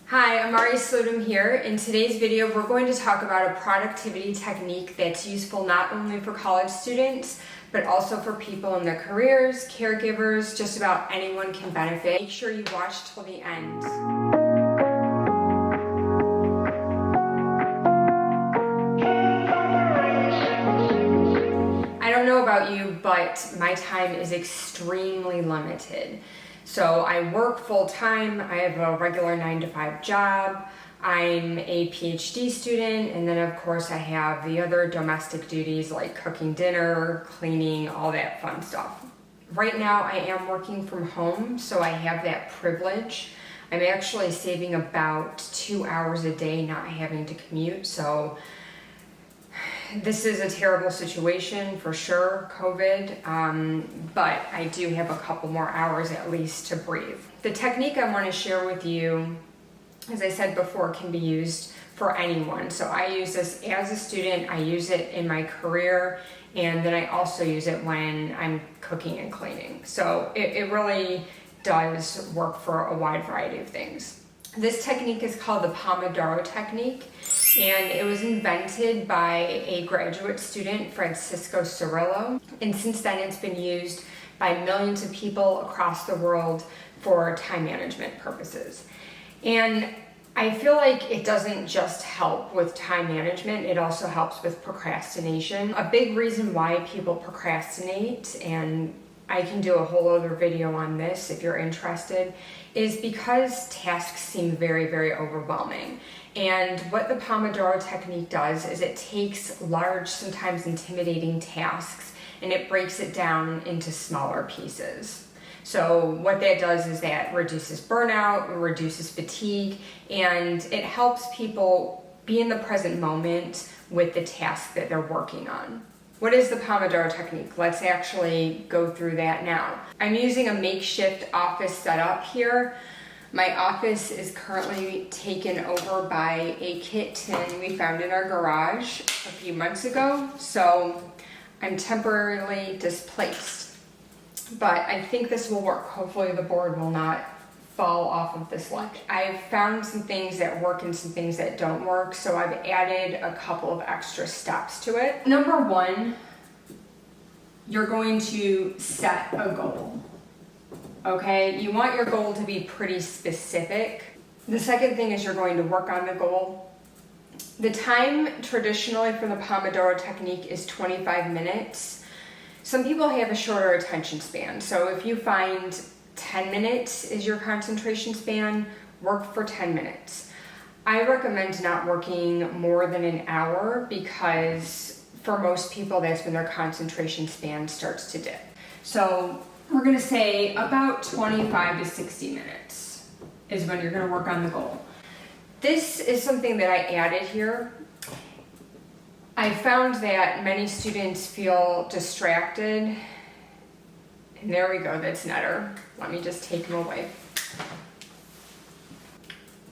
Hi, AMARE SALUTEM here. In today's video, we're going to talk about a productivity technique that's useful not only for college students, but also for people in their careers, caregivers, just about anyone can benefit. Make sure you watch till the end. I don't know about you, but my time is extremely limited. So I work full-time, I have a regular 9-to-5 job, I'm a PhD student, and then of course I have the other domestic duties like cooking dinner, cleaning, all that fun stuff. Right now I am working from home, so I have that privilege. I'm actually saving about 2 hours a day not having to commute, so this is a terrible situation for sure, COVID, but I do have a couple more hours at least to breathe. The technique I want to share with you, as I said before, can be used for anyone. So I use this as a student, I use it in my career, and then I also use it when I'm cooking and cleaning. So it really does work for a wide variety of things. This technique is called the Pomodoro technique, and it was invented by a graduate student, Francisco Cirillo, and since then it's been used by millions of people across the world for time management purposes. And I feel like it doesn't just help with time management, it also helps with procrastination. A big reason why people procrastinate, and I can do a whole other video on this if you're interested, is because tasks seem very, very overwhelming. And what the Pomodoro technique does is it takes large, sometimes intimidating tasks, and it breaks it down into smaller pieces. So what that does is that reduces burnout, reduces fatigue, and it helps people be in the present moment with the task that they're working on. What is the Pomodoro technique? Let's actually go through that now. I'm using a makeshift office setup here. My office is currently taken over by a kitten we found in our garage a few months ago, so I'm temporarily displaced. But I think this will work. Hopefully the board will not fall off of this ledge. I've found some things that work and some things that don't work, so I've added a couple of extra steps to it. Number one, you're going to set a goal. Okay, you want your goal to be pretty specific. The second thing is you're going to work on the goal. The time traditionally for the Pomodoro technique is 25 minutes. Some people have a shorter attention span, so if you find 10 minutes is your concentration span, work for 10 minutes. I recommend not working more than an hour because for most people that's when their concentration span starts to dip. So we're gonna say about 25 to 60 minutes is when you're gonna work on the goal. This is something that I added here. I found that many students feel distracted. And there we go, that's Netter. Let me just take him away.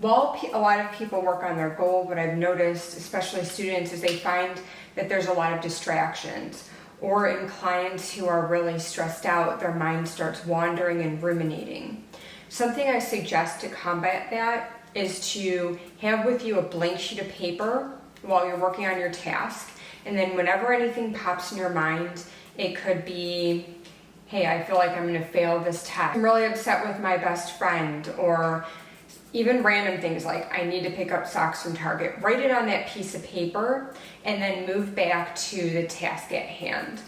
While a lot of people work on their goal, what I've noticed, especially students, is they find that there's a lot of distractions. Or in clients who are really stressed out, their mind starts wandering and ruminating. Something I suggest to combat that is to have with you a blank sheet of paper while you're working on your task. And then whenever anything pops in your mind, it could be, hey, I feel like I'm gonna fail this test. I'm really upset with my best friend, or even random things like I need to pick up socks from Target. Write it on that piece of paper and then move back to the task at hand.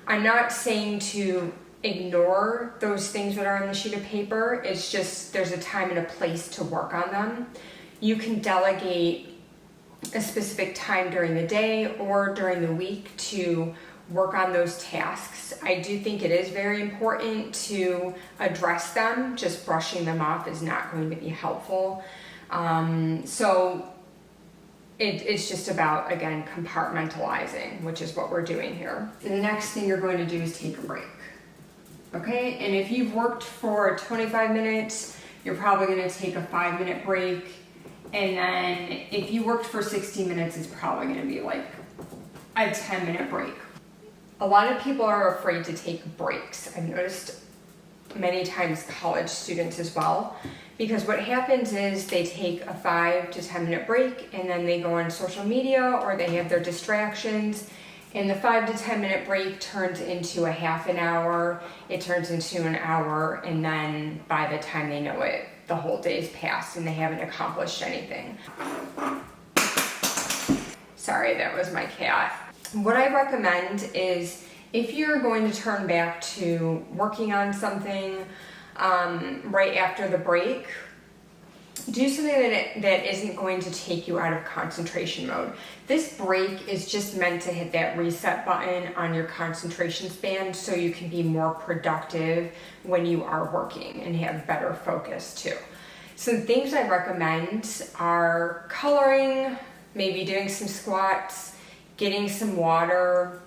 I'm not saying to ignore those things that are on the sheet of paper. It's just there's a time and a place to work on them. You can delegate a specific time during the day or during the week to work on those tasks. I do think it is very important to address them. Just brushing them off is not going to be helpful. So it's just about, again, compartmentalizing, which is what we're doing here. The next thing you're going to do is take a break. Okay, and if you've worked for 25 minutes, you're probably gonna take a 5-minute break. And then if you worked for 60 minutes, it's probably gonna be like a 10-minute break. A lot of people are afraid to take breaks. I've noticed many times college students as well because what happens is they take a 5 to 10 minute break and then they go on social media or they have their distractions, and the 5 to 10 minute break turns into a half an hour, it turns into an hour, and then by the time they know it, the whole day's passed and they haven't accomplished anything. Sorry, that was my cat. What I recommend is if you're going to turn back to working on something right after the break, do something that isn't going to take you out of concentration mode. This break is just meant to hit that reset button on your concentration span so you can be more productive when you are working and have better focus too. Some things I recommend are coloring, maybe doing some squats, getting some water.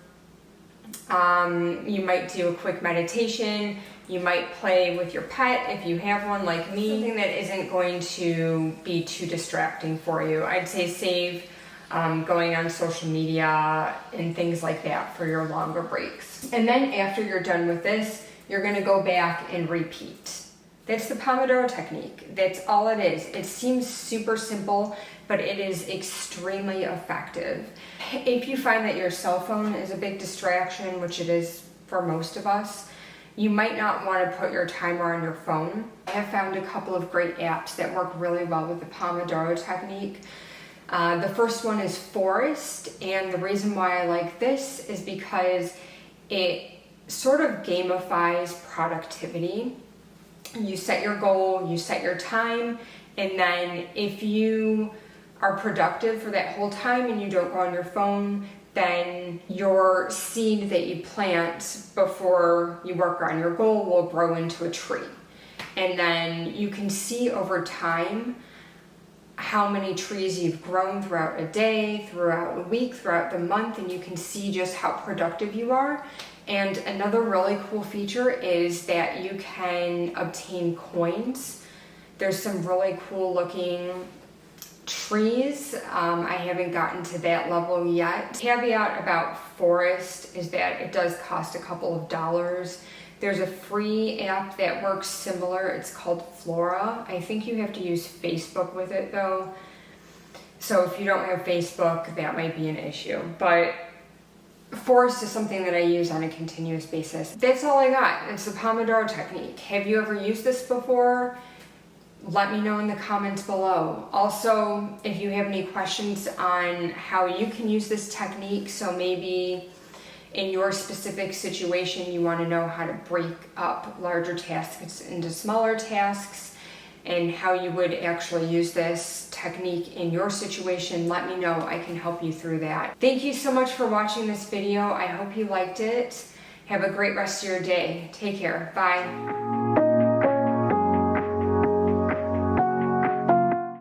You might do a quick meditation. You might play with your pet if you have one like me. Something that isn't going to be too distracting for you. I'd say save going on social media and things like that for your longer breaks. And then after you're done with this, you're gonna go back and repeat. That's the Pomodoro technique. That's all it is. It seems super simple, but it is extremely effective. If you find that your cell phone is a big distraction, which it is for most of us, you might not want to put your timer on your phone. I have found a couple of great apps that work really well with the Pomodoro technique. The first one is Forest, and the reason why I like this is because it sort of gamifies productivity. You set your goal, you set your time, and then if you are productive for that whole time and you don't go on your phone, then your seed that you plant before you work on your goal will grow into a tree. And then you can see over time how many trees you've grown throughout a day, throughout a week, throughout the month, and you can see just how productive you are. And another really cool feature is that you can obtain coins. There's some really cool looking trees. I haven't gotten to that level yet. Caveat about Forest is that it does cost a couple of dollars. There's a free app that works similar. It's called Flora. I think you have to use Facebook with it though. So if you don't have Facebook, that might be an issue. But Forest is something that I use on a continuous basis. That's all I got. It's the Pomodoro technique. Have you ever used this before? Let me know in the comments below. Also, if you have any questions on how you can use this technique, so maybe in your specific situation you want to know how to break up larger tasks into smaller tasks and how you would actually use this technique in your situation, let me know. I can help you through that. Thank you so much for watching this video. I hope you liked it. Have a great rest of your day. Take care. Bye.